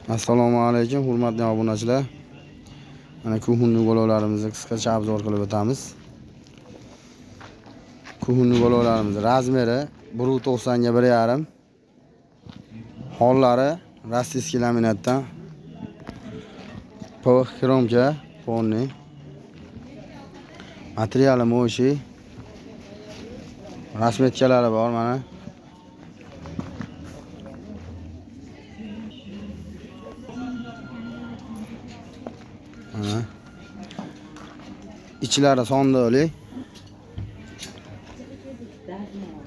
Assalomu alaykum hurmatli obunachilar. Mana kuhunni g'o'lalarimizni qisqacha obzor qilib o'tamiz. Kuhunni g'o'lalarimiz razmeri 1.90 ga 1.5. Hollari rossiyskiy laminatdan. PVX kromka, polniy. Materiali mo'shi. Rasmetkalari bor mana. İçlari sondiqli.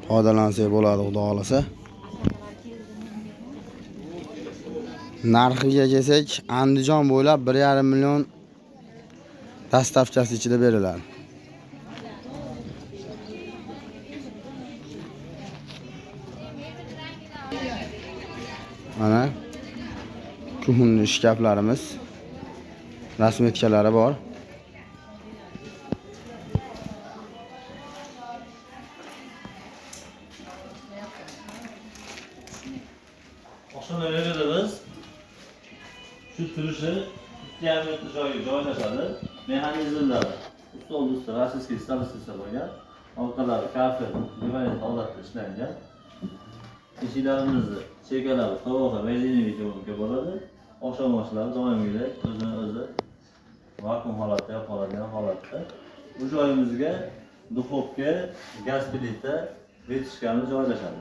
Foydalansak bo'ladi, xudo xolasa. Narxiga kelsak, Andijon bo'ylab 1,5 million dastavkasi ichida beriladi. Mana kuhunni shkaflarimiz, rasmetkalari bor. Oshxona veramiz. Shu turishi 2,5 metr joyga joylashadi. Mexanizmlari ustol usti rossiyskiy stolistsa bo'lgan. Orqalari kafe, divan holatda ishlangan. Eshiklarimizni chekalari to'g'ri rezinaviy jo'mka bo'ladi. Oqshom vaqtlari doimgidek o'zini-o'zi vakuum holatda yo'qoladigan holatda. Bu joyimizga duxovka, gaz plita, vetichkamiz joylashadi.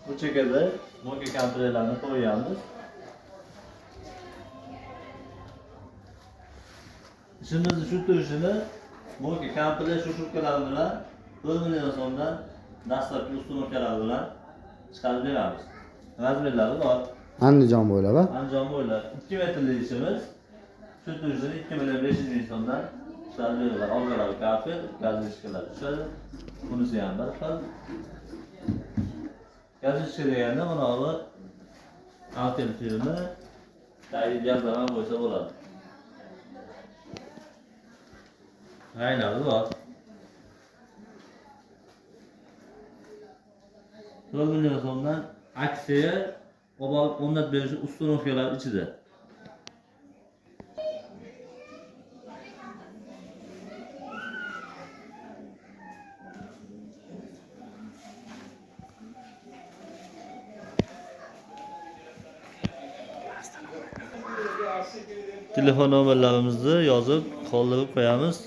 Bu chekada mo'ka kompreylerlarni qo'yamiz. İşimizni shu turishini mo'ka komprey shu-shurkalar bilan 1 million so'mdan dastlabki ustunovkalar bilan chiqarib beramiz. Razmerlari bor. Andijon bo'ylab, Andijon bo'ylab 2 metrlik ishimiz. Shu turishini 2 million 500 ming so'mdan chiqarib beradilar. Orqalari kafe, gaz vechkalar tushadi. Bunisi ham bir xil. Gazechka deganda mana bu Altel firma tayyor gazlarni qo'ysa bo'ladi. Raylari bor. 1 million so'mdan aksiya olib o'rnatib berish ustunovkalar ichida. Telefon nomerlarimizni yozib qoldirib qo'yamiz.